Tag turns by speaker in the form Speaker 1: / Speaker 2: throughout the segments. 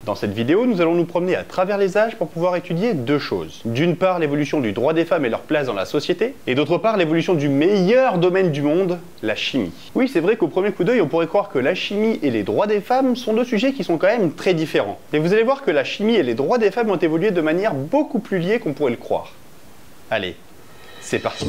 Speaker 1: Dans cette vidéo, nous allons nous promener à travers les âges pour pouvoir étudier deux choses. D'une part, l'évolution du droit des femmes et leur place dans la société, et d'autre part, l'évolution du meilleur domaine du monde, la chimie. Oui, c'est vrai qu'au premier coup d'œil, on pourrait croire que la chimie et les droits des femmes sont deux sujets qui sont quand même très différents. Mais vous allez voir que la chimie et les droits des femmes ont évolué de manière beaucoup plus liée qu'on pourrait le croire. Allez, c'est parti.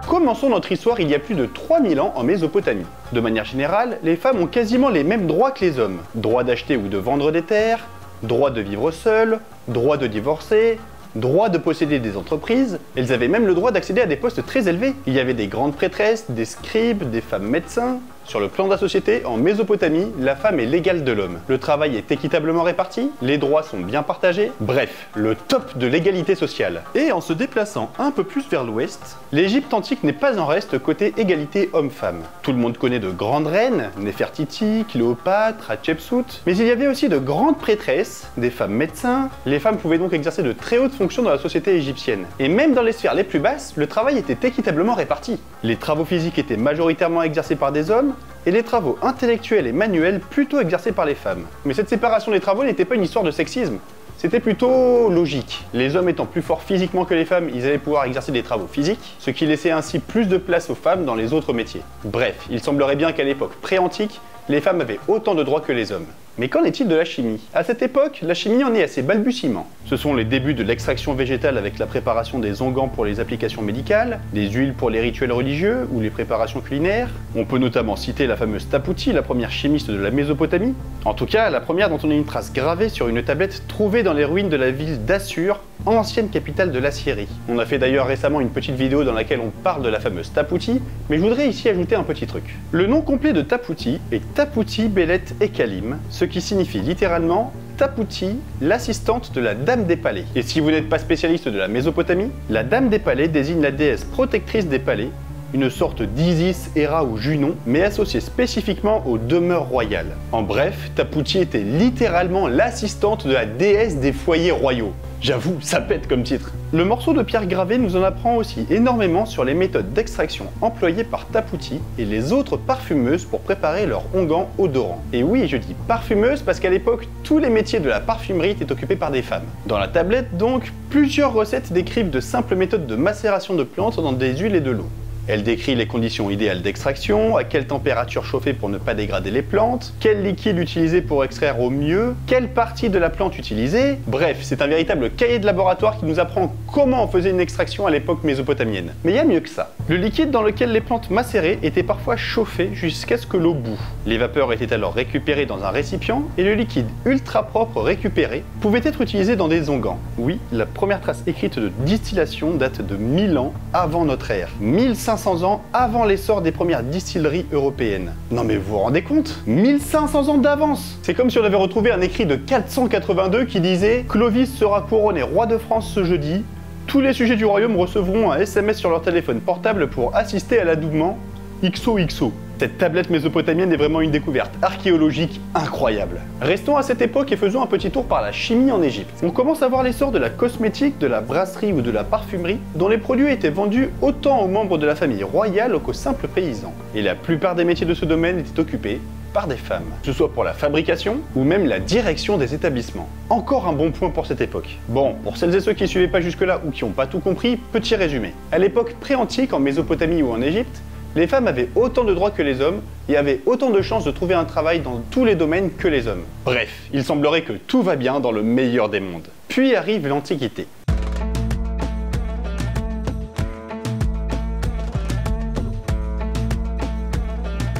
Speaker 1: Commençons notre histoire il y a plus de 3000 ans en Mésopotamie. De manière générale, les femmes ont quasiment les mêmes droits que les hommes. Droit d'acheter ou de vendre des terres, droit de vivre seul, droit de divorcer, droit de posséder des entreprises. Elles avaient même le droit d'accéder à des postes très élevés. Il y avait des grandes prêtresses, des scribes, des femmes médecins. Sur le plan de la société, en Mésopotamie, la femme est l'égale de l'homme. Le travail est équitablement réparti, les droits sont bien partagés, bref, le top de l'égalité sociale. Et en se déplaçant un peu plus vers l'ouest, l'Égypte antique n'est pas en reste côté égalité homme-femme. Tout le monde connaît de grandes reines, Néfertiti, Cléopâtre, Hatshepsut, mais il y avait aussi de grandes prêtresses, des femmes médecins. Les femmes pouvaient donc exercer de très hautes fonctions dans la société égyptienne. Et même dans les sphères les plus basses, le travail était équitablement réparti. Les travaux physiques étaient majoritairement exercés par des hommes, et les travaux intellectuels et manuels plutôt exercés par les femmes. Mais cette séparation des travaux n'était pas une histoire de sexisme, c'était plutôt logique. Les hommes étant plus forts physiquement que les femmes, ils allaient pouvoir exercer des travaux physiques, ce qui laissait ainsi plus de place aux femmes dans les autres métiers. Bref, il semblerait bien qu'à l'époque pré-antique, les femmes avaient autant de droits que les hommes. Mais qu'en est-il de la chimie? À cette époque, la chimie en est à ses balbutiements. Ce sont les débuts de l'extraction végétale avec la préparation des onguents pour les applications médicales, des huiles pour les rituels religieux ou les préparations culinaires. On peut notamment citer la fameuse Taputi, la première chimiste de la Mésopotamie. En tout cas, la première dont on a une trace gravée sur une tablette trouvée dans les ruines de la ville d'Assur, ancienne capitale de l'Assyrie. On a fait d'ailleurs récemment une petite vidéo dans laquelle on parle de la fameuse Taputi, mais je voudrais ici ajouter un petit truc. Le nom complet de Taputi est Taputi Belet Ekalim, ce qui signifie littéralement Taputi, l'assistante de la Dame des Palais. Et si vous n'êtes pas spécialiste de la Mésopotamie, la Dame des Palais désigne la déesse protectrice des palais, une sorte d'Isis, Héra ou Junon, mais associée spécifiquement aux demeures royales. En bref, Taputi était littéralement l'assistante de la déesse des foyers royaux. J'avoue, ça pète comme titre. Le morceau de pierre gravée nous en apprend aussi énormément sur les méthodes d'extraction employées par Taputi et les autres parfumeuses pour préparer leurs onguents odorants. Et oui, je dis parfumeuses parce qu'à l'époque, tous les métiers de la parfumerie étaient occupés par des femmes. Dans la tablette donc, plusieurs recettes décrivent de simples méthodes de macération de plantes dans des huiles et de l'eau. Elle décrit les conditions idéales d'extraction, à quelle température chauffer pour ne pas dégrader les plantes, quel liquide utiliser pour extraire au mieux, quelle partie de la plante utiliser. Bref, c'est un véritable cahier de laboratoire qui nous apprend comment on faisait une extraction à l'époque mésopotamienne. Mais il y a mieux que ça. Le liquide dans lequel les plantes macéraient était parfois chauffé jusqu'à ce que l'eau bout. Les vapeurs étaient alors récupérées dans un récipient et le liquide ultra propre récupéré pouvait être utilisé dans des onguents. Oui, la première trace écrite de distillation date de 1000 ans avant notre ère. 1500 ans avant l'essor des premières distilleries européennes. Non mais vous vous rendez compte? 1500 ans d'avance! C'est comme si on avait retrouvé un écrit de 482 qui disait « Clovis sera couronné roi de France ce jeudi. Tous les sujets du royaume recevront un SMS sur leur téléphone portable pour assister à l'adoubement XOXO. » Cette tablette mésopotamienne est vraiment une découverte archéologique incroyable. Restons à cette époque et faisons un petit tour par la chimie en Égypte. On commence à voir l'essor de la cosmétique, de la brasserie ou de la parfumerie, dont les produits étaient vendus autant aux membres de la famille royale qu'aux simples paysans. Et la plupart des métiers de ce domaine étaient occupés par des femmes, que ce soit pour la fabrication ou même la direction des établissements. Encore un bon point pour cette époque. Bon, pour celles et ceux qui ne suivaient pas jusque-là ou qui n'ont pas tout compris, petit résumé. À l'époque pré-antique, en Mésopotamie ou en Égypte, les femmes avaient autant de droits que les hommes et avaient autant de chances de trouver un travail dans tous les domaines que les hommes. Bref, il semblerait que tout va bien dans le meilleur des mondes. Puis arrive l'Antiquité.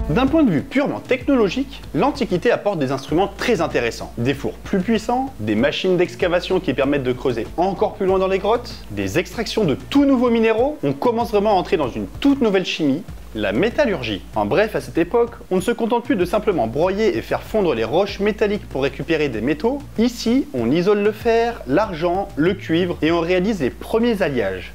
Speaker 1: D'un point de vue purement technologique, l'Antiquité apporte des instruments très intéressants. Des fours plus puissants, des machines d'excavation qui permettent de creuser encore plus loin dans les grottes, des extractions de tout nouveaux minéraux. On commence vraiment à entrer dans une toute nouvelle chimie, la métallurgie. En bref, à cette époque, on ne se contente plus de simplement broyer et faire fondre les roches métalliques pour récupérer des métaux. Ici, on isole le fer, l'argent, le cuivre et on réalise les premiers alliages.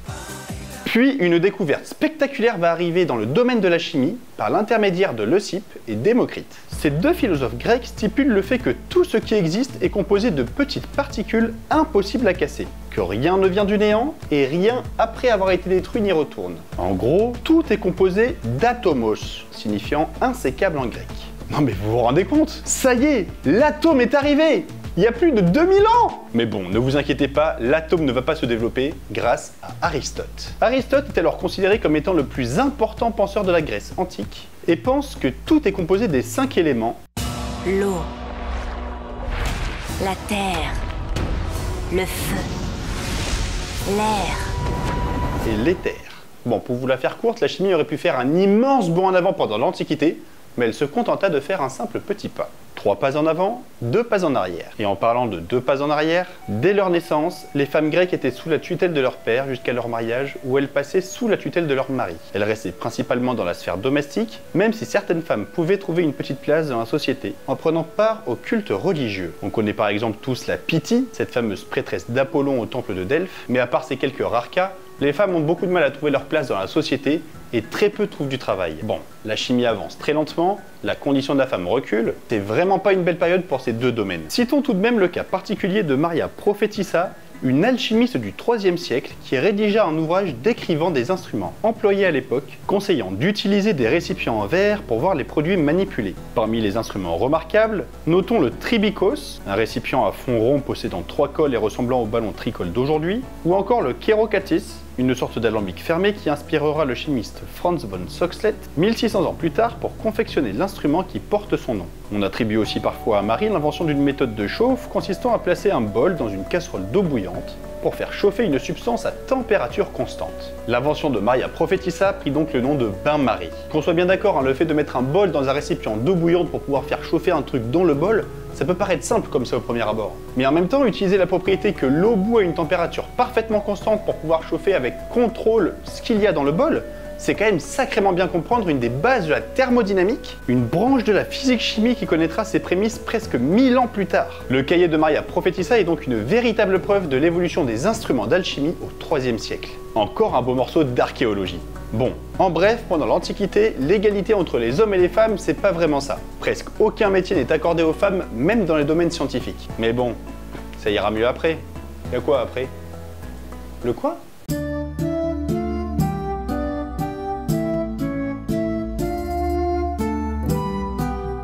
Speaker 1: Puis une découverte spectaculaire va arriver dans le domaine de la chimie par l'intermédiaire de Leucippe et Démocrite. Ces deux philosophes grecs stipulent le fait que tout ce qui existe est composé de petites particules impossibles à casser, que rien ne vient du néant et rien après avoir été détruit n'y retourne. En gros, tout est composé d'atomos, signifiant insécable en grec. Non mais vous vous rendez compte? Ça y est, l'atome est arrivé! Il y a plus de 2000 ans! Mais bon, ne vous inquiétez pas, l'atome ne va pas se développer grâce à Aristote. Aristote est alors considéré comme étant le plus important penseur de la Grèce antique et pense que tout est composé des 5 éléments:
Speaker 2: l'eau, la terre, le feu, l'air
Speaker 1: et l'éther. Bon, pour vous la faire courte, la chimie aurait pu faire un immense bond en avant pendant l'Antiquité, mais elle se contenta de faire un simple petit pas. 3 pas en avant, 2 pas en arrière. Et en parlant de 2 pas en arrière, dès leur naissance, les femmes grecques étaient sous la tutelle de leur père jusqu'à leur mariage, où elles passaient sous la tutelle de leur mari. Elles restaient principalement dans la sphère domestique, même si certaines femmes pouvaient trouver une petite place dans la société, en prenant part au culte religieux. On connaît par exemple tous la Pythie, cette fameuse prêtresse d'Apollon au temple de Delphes, mais à part ces quelques rares cas, les femmes ont beaucoup de mal à trouver leur place dans la société et très peu trouvent du travail. Bon, la chimie avance très lentement, la condition de la femme recule, c'est vraiment pas une belle période pour ces deux domaines. Citons tout de même le cas particulier de Maria Prophetissa, une alchimiste du IIIe siècle qui rédigea un ouvrage décrivant des instruments employés à l'époque, conseillant d'utiliser des récipients en verre pour voir les produits manipulés. Parmi les instruments remarquables, notons le tribikos, un récipient à fond rond possédant 3 cols et ressemblant au ballon tricol d'aujourd'hui, ou encore le kérokatis, une sorte d'alambic fermé qui inspirera le chimiste Franz von Soxhlet 1600 ans plus tard pour confectionner l'instrument qui porte son nom. On attribue aussi parfois à Marie l'invention d'une méthode de chauffe consistant à placer un bol dans une casserole d'eau bouillante pour faire chauffer une substance à température constante. L'invention de Maria Prophetissa prit donc le nom de bain-marie. Qu'on soit bien d'accord, le fait de mettre un bol dans un récipient d'eau bouillante pour pouvoir faire chauffer un truc dans le bol, ça peut paraître simple comme ça au premier abord. Mais en même temps, utiliser la propriété que l'eau bout à une température parfaitement constante pour pouvoir chauffer avec contrôle ce qu'il y a dans le bol, c'est quand même sacrément bien comprendre une des bases de la thermodynamique, une branche de la physique-chimie qui connaîtra ses prémices presque 1000 ans plus tard. Le cahier de Maria Prophetissa est donc une véritable preuve de l'évolution des instruments d'alchimie au IIIe siècle. Encore un beau morceau d'archéologie. Bon, en bref, pendant l'Antiquité, l'égalité entre les hommes et les femmes, c'est pas vraiment ça. Presque aucun métier n'est accordé aux femmes, même dans les domaines scientifiques. Mais bon, ça ira mieux après. Y'a quoi après? Le quoi?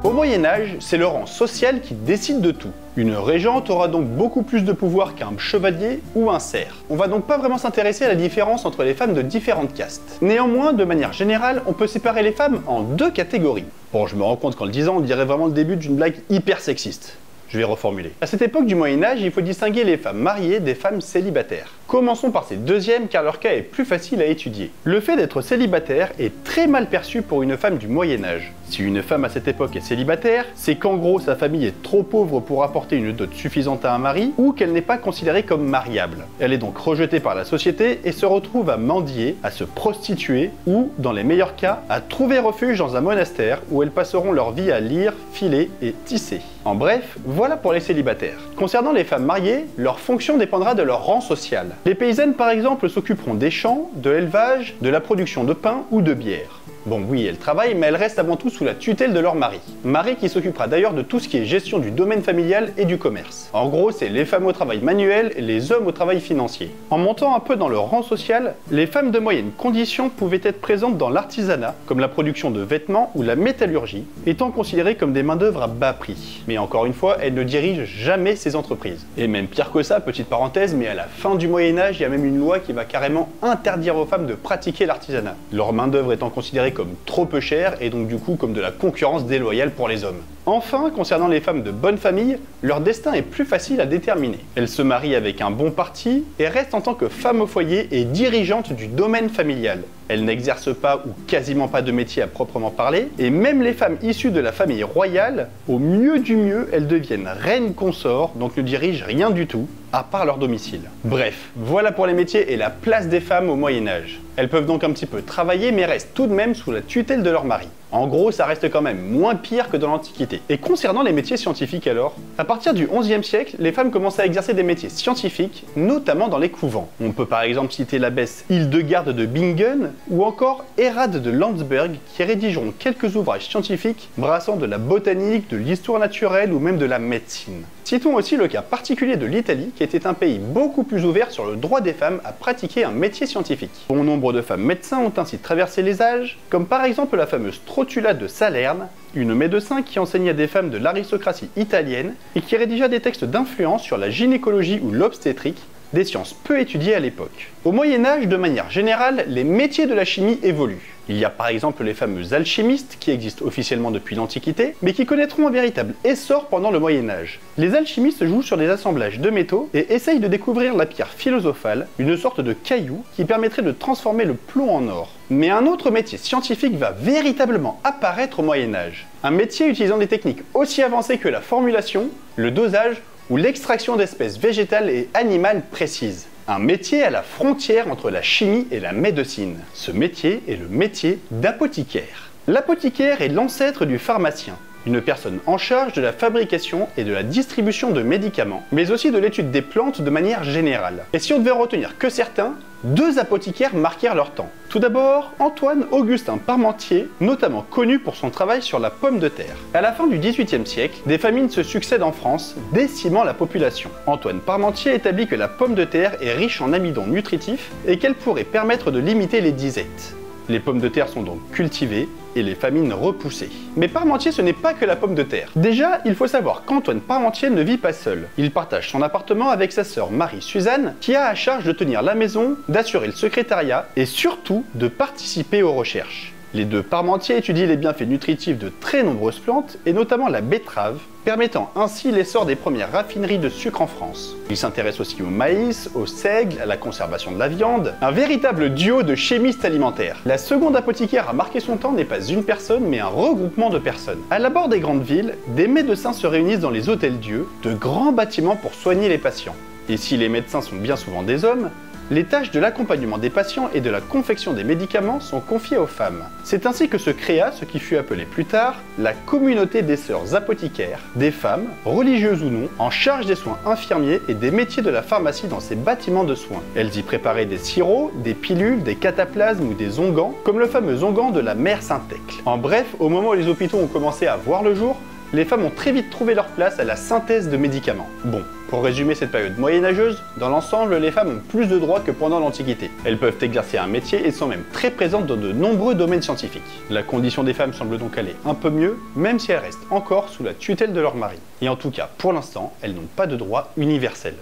Speaker 1: Au Moyen-Âge, c'est le rang social qui décide de tout. Une régente aura donc beaucoup plus de pouvoir qu'un chevalier ou un serf. On va donc pas vraiment s'intéresser à la différence entre les femmes de différentes castes. Néanmoins, de manière générale, on peut séparer les femmes en 2 catégories. Bon, je me rends compte qu'en le disant, on dirait vraiment le début d'une blague hyper sexiste. Je vais reformuler. À cette époque du Moyen-Âge, il faut distinguer les femmes mariées des femmes célibataires. Commençons par ces deuxièmes car leur cas est plus facile à étudier. Le fait d'être célibataire est très mal perçu pour une femme du Moyen-Âge. Si une femme à cette époque est célibataire, c'est qu'en gros sa famille est trop pauvre pour apporter une dot suffisante à un mari ou qu'elle n'est pas considérée comme mariable. Elle est donc rejetée par la société et se retrouve à mendier, à se prostituer ou, dans les meilleurs cas, à trouver refuge dans un monastère où elles passeront leur vie à lire, filer et tisser. En bref, voilà pour les célibataires. Concernant les femmes mariées, leur fonction dépendra de leur rang social. Les paysannes par exemple s'occuperont des champs, de l'élevage, de la production de pain ou de bière. Bon oui, elles travaillent, mais elles restent avant tout sous la tutelle de leur mari. Mari qui s'occupera d'ailleurs de tout ce qui est gestion du domaine familial et du commerce. En gros, c'est les femmes au travail manuel et les hommes au travail financier. En montant un peu dans le rang social, les femmes de moyenne condition pouvaient être présentes dans l'artisanat, comme la production de vêtements ou la métallurgie, étant considérées comme des main-d'œuvre à bas prix. Mais encore une fois, elles ne dirigent jamais ces entreprises. Et même pire que ça, petite parenthèse, mais à la fin du Moyen-Âge, il y a même une loi qui va carrément interdire aux femmes de pratiquer l'artisanat. Leur main-d'œuvre étant considérée comme trop peu chère et donc du coup comme de la concurrence déloyale pour les hommes. Enfin, concernant les femmes de bonne famille, leur destin est plus facile à déterminer. Elles se marient avec un bon parti et restent en tant que femmes au foyer et dirigeantes du domaine familial. Elles n'exercent pas ou quasiment pas de métier à proprement parler, et même les femmes issues de la famille royale, au mieux du mieux, elles deviennent reines consorts, donc ne dirigent rien du tout, à part leur domicile. Bref, voilà pour les métiers et la place des femmes au Moyen-Âge. Elles peuvent donc un petit peu travailler, mais restent tout de même sous la tutelle de leur mari. En gros, ça reste quand même moins pire que dans l'Antiquité. Et concernant les métiers scientifiques alors, à partir du XIe siècle, les femmes commencent à exercer des métiers scientifiques, notamment dans les couvents. On peut par exemple citer l'abbesse Hildegarde de Bingen ou encore Hérade de Landsberg qui rédigeront quelques ouvrages scientifiques brassant de la botanique, de l'histoire naturelle ou même de la médecine. Citons aussi le cas particulier de l'Italie qui était un pays beaucoup plus ouvert sur le droit des femmes à pratiquer un métier scientifique. Bon nombre de femmes médecins ont ainsi traversé les âges, comme par exemple la fameuse Trotula de Salerne, une médecin qui enseignait à des femmes de l'aristocratie italienne et qui rédigea des textes d'influence sur la gynécologie ou l'obstétrique, des sciences peu étudiées à l'époque. Au Moyen-Âge, de manière générale, les métiers de la chimie évoluent. Il y a par exemple les fameux alchimistes qui existent officiellement depuis l'Antiquité, mais qui connaîtront un véritable essor pendant le Moyen-Âge. Les alchimistes jouent sur des assemblages de métaux et essayent de découvrir la pierre philosophale, une sorte de caillou qui permettrait de transformer le plomb en or. Mais un autre métier scientifique va véritablement apparaître au Moyen-Âge. Un métier utilisant des techniques aussi avancées que la formulation, le dosage ou l'extraction d'espèces végétales et animales précises. Un métier à la frontière entre la chimie et la médecine. Ce métier est le métier d'apothicaire. L'apothicaire est l'ancêtre du pharmacien, une personne en charge de la fabrication et de la distribution de médicaments, mais aussi de l'étude des plantes de manière générale. Et si on devait retenir que certains, deux apothicaires marquèrent leur temps. Tout d'abord, Antoine-Augustin Parmentier, notamment connu pour son travail sur la pomme de terre. À la fin du XVIIIe siècle, des famines se succèdent en France, décimant la population. Antoine Parmentier établit que la pomme de terre est riche en amidon nutritif et qu'elle pourrait permettre de limiter les disettes. Les pommes de terre sont donc cultivées et les famines repoussées. Mais Parmentier, ce n'est pas que la pomme de terre. Déjà, il faut savoir qu'Antoine Parmentier ne vit pas seul. Il partage son appartement avec sa sœur Marie-Suzanne, qui a à charge de tenir la maison, d'assurer le secrétariat et surtout de participer aux recherches. Les deux Parmentier étudient les bienfaits nutritifs de très nombreuses plantes, et notamment la betterave, permettant ainsi l'essor des premières raffineries de sucre en France. Ils s'intéressent aussi au maïs, au seigle, à la conservation de la viande, un véritable duo de chimistes alimentaires. La seconde apothicaire à marquer son temps n'est pas une personne, mais un regroupement de personnes. À l'abord des grandes villes, des médecins se réunissent dans les hôtels-dieux, de grands bâtiments pour soigner les patients. Et si les médecins sont bien souvent des hommes, les tâches de l'accompagnement des patients et de la confection des médicaments sont confiées aux femmes. C'est ainsi que se créa ce qui fut appelé plus tard la communauté des sœurs apothicaires, des femmes, religieuses ou non, en charge des soins infirmiers et des métiers de la pharmacie dans ces bâtiments de soins. Elles y préparaient des sirops, des pilules, des cataplasmes ou des onguents, comme le fameux onguent de la mère Saint-Thècle. En bref, au moment où les hôpitaux ont commencé à voir le jour, les femmes ont très vite trouvé leur place à la synthèse de médicaments. Bon, pour résumer cette période moyenâgeuse, dans l'ensemble, les femmes ont plus de droits que pendant l'Antiquité. Elles peuvent exercer un métier et sont même très présentes dans de nombreux domaines scientifiques. La condition des femmes semble donc aller un peu mieux, même si elles restent encore sous la tutelle de leur mari. Et en tout cas, pour l'instant, elles n'ont pas de droit universel.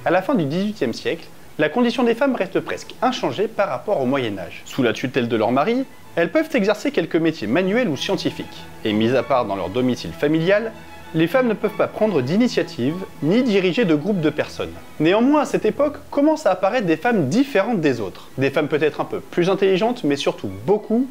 Speaker 1: À la fin du XVIIIe siècle, la condition des femmes reste presque inchangée par rapport au Moyen-Âge. Sous la tutelle de leur mari, elles peuvent exercer quelques métiers manuels ou scientifiques. Et mis à part dans leur domicile familial, les femmes ne peuvent pas prendre d'initiative, ni diriger de groupes de personnes. Néanmoins, à cette époque, commencent à apparaître des femmes différentes des autres. Des femmes peut-être un peu plus intelligentes, mais surtout beaucoup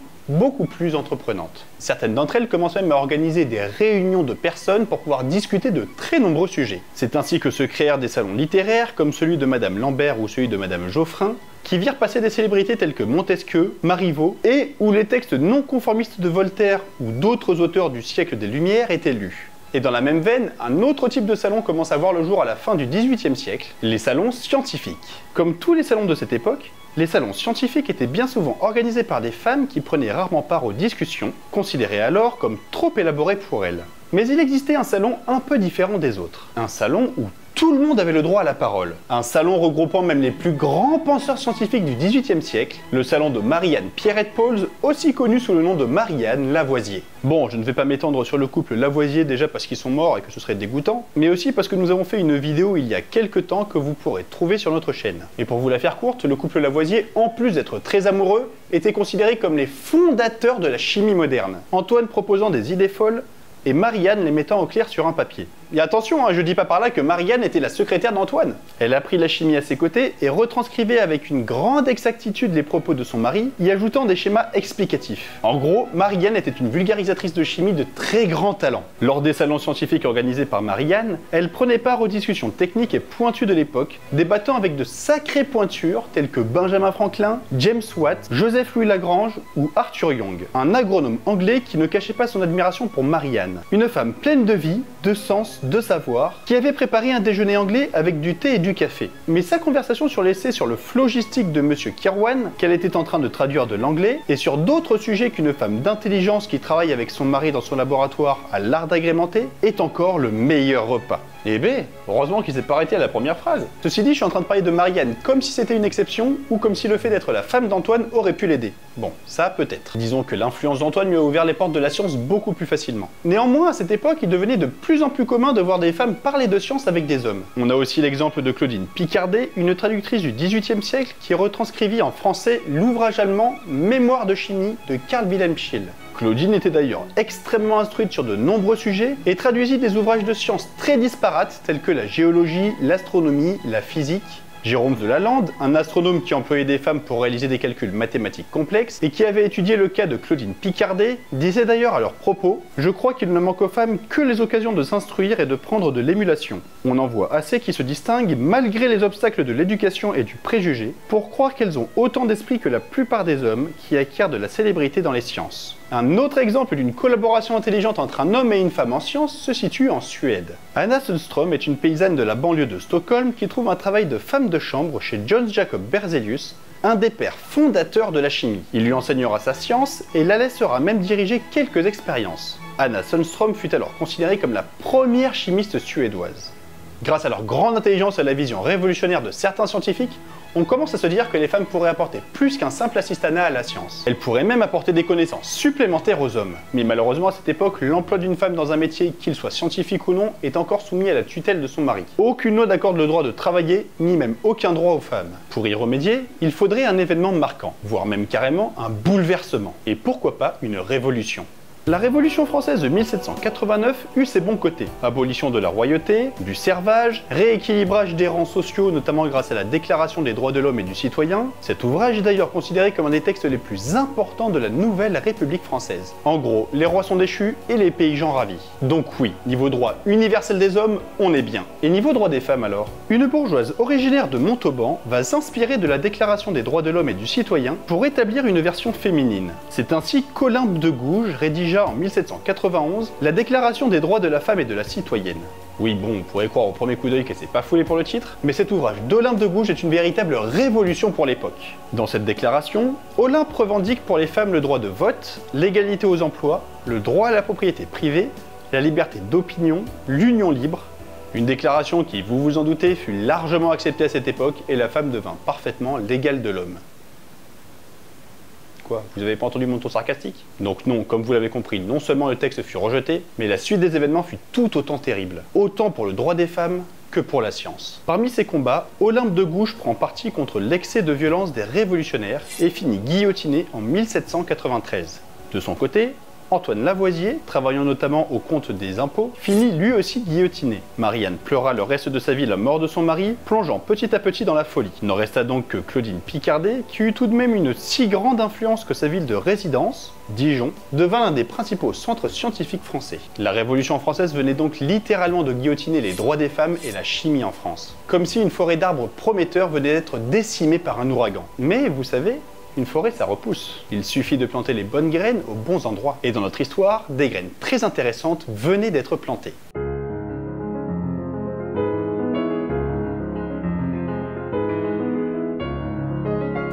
Speaker 1: plus entreprenantes. Certaines d'entre elles commencent même à organiser des réunions de personnes pour pouvoir discuter de très nombreux sujets. C'est ainsi que se créèrent des salons littéraires comme celui de Madame Lambert ou celui de Madame Geoffrin, qui virent passer des célébrités telles que Montesquieu, Marivaux, et où les textes non conformistes de Voltaire ou d'autres auteurs du siècle des Lumières étaient lus. Et dans la même veine, un autre type de salon commence à voir le jour à la fin du XVIIIe siècle, les salons scientifiques. Comme tous les salons de cette époque, les salons scientifiques étaient bien souvent organisés par des femmes qui prenaient rarement part aux discussions, considérées alors comme trop élaborées pour elles. Mais il existait un salon un peu différent des autres. Un salon où tout le monde avait le droit à la parole. Un salon regroupant même les plus grands penseurs scientifiques du XVIIIe siècle, le salon de Marie-Anne Pierrette-Pauls, aussi connu sous le nom de Marie-Anne Lavoisier. Bon, je ne vais pas m'étendre sur le couple Lavoisier déjà parce qu'ils sont morts et que ce serait dégoûtant, mais aussi parce que nous avons fait une vidéo il y a quelques temps que vous pourrez trouver sur notre chaîne. Et pour vous la faire courte, le couple Lavoisier, en plus d'être très amoureux, était considéré comme les fondateurs de la chimie moderne. Antoine proposant des idées folles, et Marie-Anne les mettant au clair sur un papier. Et attention, je dis pas par là que Marianne était la secrétaire d'Antoine. Elle apprit la chimie à ses côtés et retranscrivait avec une grande exactitude les propos de son mari, y ajoutant des schémas explicatifs. En gros, Marianne était une vulgarisatrice de chimie de très grand talent. Lors des salons scientifiques organisés par Marianne, elle prenait part aux discussions techniques et pointues de l'époque, débattant avec de sacrées pointures telles que Benjamin Franklin, James Watt, Joseph Louis Lagrange ou Arthur Young, un agronome anglais qui ne cachait pas son admiration pour Marianne. Une femme pleine de vie, de sens, de savoir, qui avait préparé un déjeuner anglais avec du thé et du café. Mais sa conversation sur l'essai sur le phlogistique de Monsieur Kirwan, qu'elle était en train de traduire de l'anglais, et sur d'autres sujets qu'une femme d'intelligence qui travaille avec son mari dans son laboratoire a l'art d'agrémenter, est encore le meilleur repas. Eh ben, heureusement qu'il s'est pas arrêté à la première phrase. Ceci dit, je suis en train de parler de Marianne comme si c'était une exception, ou comme si le fait d'être la femme d'Antoine aurait pu l'aider. Bon, ça peut-être. Disons que l'influence d'Antoine lui a ouvert les portes de la science beaucoup plus facilement. Néanmoins, à cette époque, il devenait de plus en plus commun de voir des femmes parler de science avec des hommes. On a aussi l'exemple de Claudine Picardet, une traductrice du XVIIIe siècle qui retranscrivit en français l'ouvrage allemand Mémoire de chimie de Carl Wilhelm Scheele. Claudine était d'ailleurs extrêmement instruite sur de nombreux sujets et traduisit des ouvrages de sciences très disparates tels que la géologie, l'astronomie, la physique. Jérôme de Lalande, un astronome qui employait des femmes pour réaliser des calculs mathématiques complexes et qui avait étudié le cas de Claudine Picardet, disait d'ailleurs à leur propos « Je crois qu'il ne manque aux femmes que les occasions de s'instruire et de prendre de l'émulation. On en voit assez qui se distinguent malgré les obstacles de l'éducation et du préjugé pour croire qu'elles ont autant d'esprit que la plupart des hommes qui acquièrent de la célébrité dans les sciences. » Un autre exemple d'une collaboration intelligente entre un homme et une femme en sciences se situe en Suède. Anna Sundström est une paysanne de la banlieue de Stockholm qui trouve un travail de femme de chambre chez John Jacob Berzelius, un des pères fondateurs de la chimie. Il lui enseignera sa science et la laissera même diriger quelques expériences. Anna Sundström fut alors considérée comme la première chimiste suédoise. Grâce à leur grande intelligence et à la vision révolutionnaire de certains scientifiques, on commence à se dire que les femmes pourraient apporter plus qu'un simple assistanat à la science. Elles pourraient même apporter des connaissances supplémentaires aux hommes. Mais malheureusement à cette époque, l'emploi d'une femme dans un métier, qu'il soit scientifique ou non, est encore soumis à la tutelle de son mari. Aucune loi n'accorde le droit de travailler, ni même aucun droit aux femmes. Pour y remédier, il faudrait un événement marquant, voire même carrément un bouleversement. Et pourquoi pas une révolution. La Révolution française de 1789 eut ses bons côtés. Abolition de la royauté, du servage, rééquilibrage des rangs sociaux, notamment grâce à la Déclaration des droits de l'homme et du citoyen. Cet ouvrage est d'ailleurs considéré comme un des textes les plus importants de la nouvelle République française. En gros, les rois sont déchus et les paysans ravis. Donc oui, niveau droit universel des hommes, on est bien. Et niveau droit des femmes alors? Une bourgeoise originaire de Montauban va s'inspirer de la Déclaration des droits de l'homme et du citoyen pour établir une version féminine. C'est ainsi qu'Olympe de Gouges rédige en 1791 la Déclaration des droits de la femme et de la citoyenne. Oui bon, on pourrait croire au premier coup d'œil qu'elle s'est pas foulée pour le titre, mais cet ouvrage d'Olympe de Gouges est une véritable révolution pour l'époque. Dans cette déclaration, Olympe revendique pour les femmes le droit de vote, l'égalité aux emplois, le droit à la propriété privée, la liberté d'opinion, l'union libre. Une déclaration qui, vous vous en doutez, fut largement acceptée à cette époque et la femme devint parfaitement l'égale de l'homme. Quoi, vous avez pas entendu mon ton sarcastique? Donc non, comme vous l'avez compris, non seulement le texte fut rejeté, mais la suite des événements fut tout autant terrible. Autant pour le droit des femmes que pour la science. Parmi ces combats, Olympe de Gouges prend parti contre l'excès de violence des révolutionnaires et finit guillotiné en 1793. De son côté, Antoine Lavoisier, travaillant notamment au compte des impôts, finit lui aussi guillotiné. Marianne pleura le reste de sa vie la mort de son mari, plongeant petit à petit dans la folie. Il n'en resta donc que Claudine Picardet, qui eut tout de même une si grande influence que sa ville de résidence, Dijon, devint l'un des principaux centres scientifiques français. La Révolution française venait donc littéralement de guillotiner les droits des femmes et la chimie en France. Comme si une forêt d'arbres prometteurs venait d'être décimée par un ouragan. Mais vous savez, une forêt, ça repousse. Il suffit de planter les bonnes graines aux bons endroits. Et dans notre histoire, des graines très intéressantes venaient d'être plantées.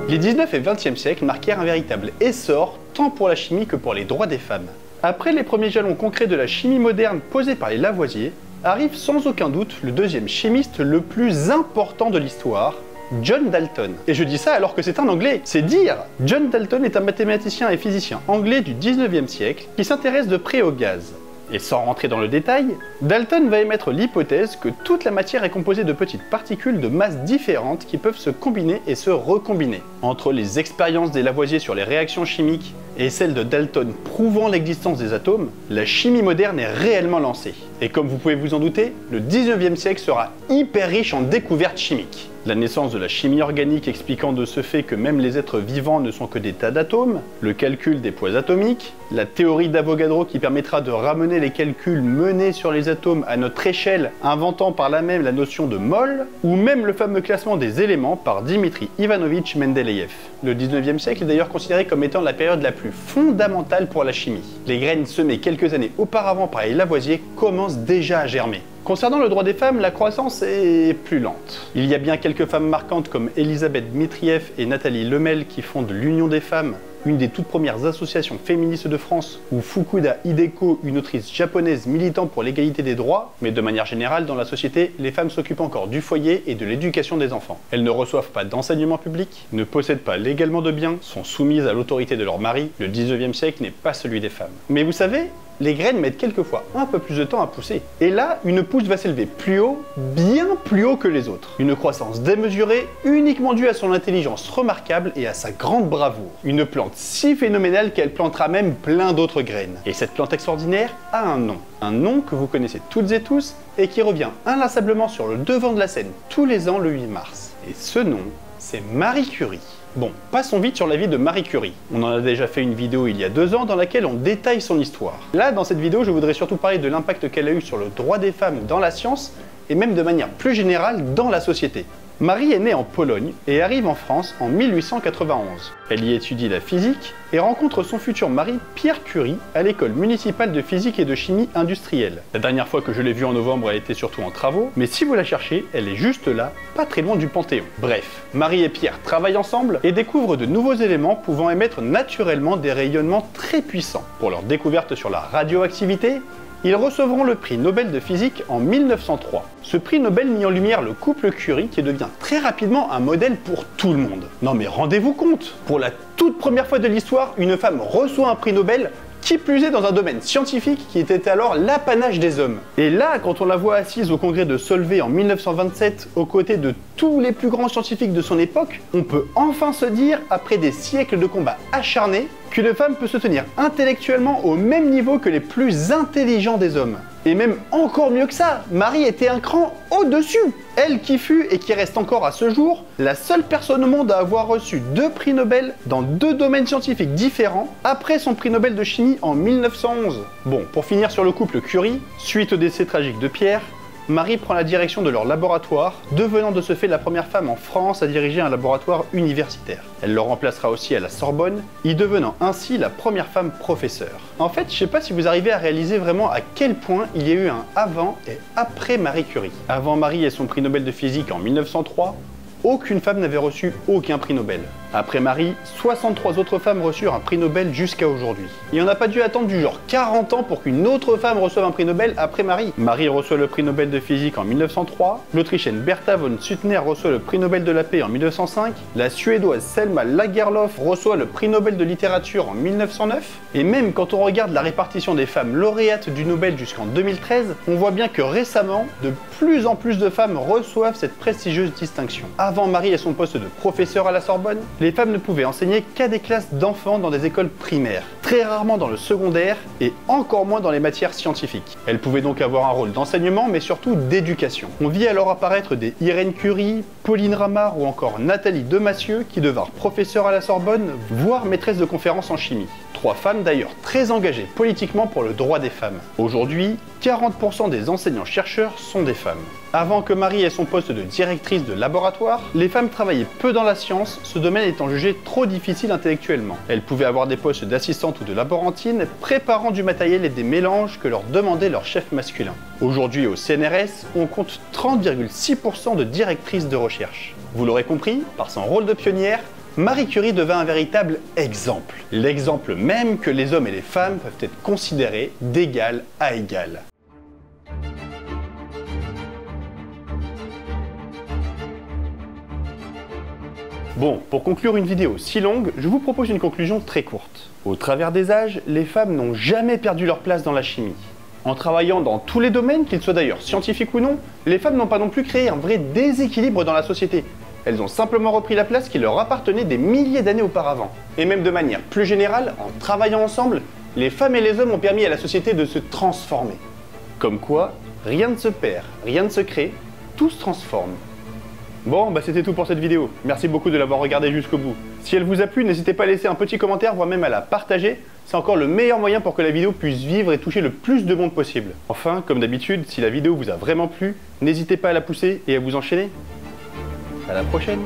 Speaker 1: Les 19 et 20e siècles marquèrent un véritable essor tant pour la chimie que pour les droits des femmes. Après les premiers jalons concrets de la chimie moderne posés par les Lavoisier, arrive sans aucun doute le deuxième chimiste le plus important de l'histoire, John Dalton. Et je dis ça alors que c'est un anglais, c'est dire! John Dalton est un mathématicien et physicien anglais du 19e siècle qui s'intéresse de près au gaz. Et sans rentrer dans le détail, Dalton va émettre l'hypothèse que toute la matière est composée de petites particules de masses différentes qui peuvent se combiner et se recombiner. Entre les expériences des Lavoisier sur les réactions chimiques, et celle de Dalton prouvant l'existence des atomes, la chimie moderne est réellement lancée. Et comme vous pouvez vous en douter, le 19e siècle sera hyper riche en découvertes chimiques. La naissance de la chimie organique expliquant de ce fait que même les êtres vivants ne sont que des tas d'atomes, le calcul des poids atomiques, la théorie d'Avogadro qui permettra de ramener les calculs menés sur les atomes à notre échelle, inventant par là même la notion de mol, ou même le fameux classement des éléments par Dimitri Ivanovitch Mendeleïev. Le 19e siècle est d'ailleurs considéré comme étant la période la plus fondamentale pour la chimie. Les graines semées quelques années auparavant par les Lavoisier commencent déjà à germer. Concernant le droit des femmes, la croissance est plus lente. Il y a bien quelques femmes marquantes comme Elisabeth Dmitrieff et Nathalie Lemel qui fondent l'Union des femmes, une des toutes premières associations féministes de France, ou Fukuda Hideko, une autrice japonaise militant pour l'égalité des droits, mais de manière générale, dans la société, les femmes s'occupent encore du foyer et de l'éducation des enfants. Elles ne reçoivent pas d'enseignement public, ne possèdent pas légalement de biens, sont soumises à l'autorité de leur mari. Le 19e siècle n'est pas celui des femmes. Mais vous savez, les graines mettent quelquefois un peu plus de temps à pousser. Et là, une pousse va s'élever plus haut, bien plus haut que les autres. Une croissance démesurée, uniquement due à son intelligence remarquable et à sa grande bravoure. Une plante si phénoménale qu'elle plantera même plein d'autres graines. Et cette plante extraordinaire a un nom. Un nom que vous connaissez toutes et tous et qui revient inlassablement sur le devant de la scène tous les ans le 8 mars. Et ce nom, c'est Marie Curie. Bon, passons vite sur la vie de Marie Curie. On en a déjà fait une vidéo il y a 2 ans dans laquelle on détaille son histoire. Là, dans cette vidéo, je voudrais surtout parler de l'impact qu'elle a eu sur le droit des femmes dans la science et même de manière plus générale dans la société. Marie est née en Pologne et arrive en France en 1891. Elle y étudie la physique et rencontre son futur mari Pierre Curie à l'école municipale de physique et de chimie industrielle. La dernière fois que je l'ai vue en novembre, elle était surtout en travaux, mais si vous la cherchez, elle est juste là, pas très loin du Panthéon. Bref, Marie et Pierre travaillent ensemble et découvrent de nouveaux éléments pouvant émettre naturellement des rayonnements très puissants. Pour leur découverte sur la radioactivité, ils recevront le prix Nobel de physique en 1903. Ce prix Nobel mit en lumière le couple Curie qui devient très rapidement un modèle pour tout le monde. Non mais rendez-vous compte, pour la toute première fois de l'histoire, une femme reçoit un prix Nobel, qui plus est dans un domaine scientifique qui était alors l'apanage des hommes. Et là, quand on la voit assise au congrès de Solvay en 1927, aux côtés de tous les plus grands scientifiques de son époque, on peut enfin se dire, après des siècles de combats acharnés, qu'une femme peut se tenir intellectuellement au même niveau que les plus intelligents des hommes. Et même encore mieux que ça, Marie était un cran au-dessus. Elle qui fut, et qui reste encore à ce jour, la seule personne au monde à avoir reçu 2 prix Nobel dans 2 domaines scientifiques différents, après son prix Nobel de chimie en 1911. Bon, pour finir sur le couple Curie, suite au décès tragique de Pierre, Marie prend la direction de leur laboratoire, devenant de ce fait la première femme en France à diriger un laboratoire universitaire. Elle le remplacera aussi à la Sorbonne, y devenant ainsi la première femme professeure. En fait, je sais pas si vous arrivez à réaliser vraiment à quel point il y a eu un avant et après Marie Curie. Avant Marie et son prix Nobel de physique en 1903, aucune femme n'avait reçu aucun prix Nobel. Après Marie, 63 autres femmes reçurent un prix Nobel jusqu'à aujourd'hui. Et on n'a pas dû attendre du genre 40 ans pour qu'une autre femme reçoive un prix Nobel après Marie. Marie reçoit le prix Nobel de physique en 1903, l'Autrichienne Bertha von Suttner reçoit le prix Nobel de la paix en 1905, la Suédoise Selma Lagerlöf reçoit le prix Nobel de littérature en 1909, et même quand on regarde la répartition des femmes lauréates du Nobel jusqu'en 2013, on voit bien que récemment, de plus en plus de femmes reçoivent cette prestigieuse distinction. Avant Marie et son poste de professeur à la Sorbonne, les femmes ne pouvaient enseigner qu'à des classes d'enfants dans des écoles primaires, très rarement dans le secondaire et encore moins dans les matières scientifiques. Elles pouvaient donc avoir un rôle d'enseignement mais surtout d'éducation. On vit alors apparaître des Irène Curie, Pauline Ramart ou encore Nathalie Demassieux qui devinrent professeurs à la Sorbonne, voire maîtresses de conférences en chimie. 3 femmes d'ailleurs très engagées politiquement pour le droit des femmes. Aujourd'hui, 40% des enseignants-chercheurs sont des femmes. Avant que Marie ait son poste de directrice de laboratoire, les femmes travaillaient peu dans la science, ce domaine étant jugé trop difficile intellectuellement. Elles pouvaient avoir des postes d'assistante ou de laborantine, préparant du matériel et des mélanges que leur demandait leur chef masculin. Aujourd'hui au CNRS, on compte 30,6% de directrices de recherche. Vous l'aurez compris, par son rôle de pionnière, Marie Curie devint un véritable exemple. L'exemple même que les hommes et les femmes peuvent être considérés d'égal à égal. Bon, pour conclure une vidéo si longue, je vous propose une conclusion très courte. Au travers des âges, les femmes n'ont jamais perdu leur place dans la chimie. En travaillant dans tous les domaines, qu'ils soient d'ailleurs scientifiques ou non, les femmes n'ont pas non plus créé un vrai déséquilibre dans la société. elles ont simplement repris la place qui leur appartenait des milliers d'années auparavant. Et même de manière plus générale, en travaillant ensemble, les femmes et les hommes ont permis à la société de se transformer. Comme quoi, rien ne se perd, rien ne se crée, tout se transforme. Bon, c'était tout pour cette vidéo. Merci beaucoup de l'avoir regardée jusqu'au bout. Si elle vous a plu, n'hésitez pas à laisser un petit commentaire, voire même à la partager. C'est encore le meilleur moyen pour que la vidéo puisse vivre et toucher le plus de monde possible. Enfin, comme d'habitude, si la vidéo vous a vraiment plu, n'hésitez pas à la pousser et à vous enchaîner. À la prochaine!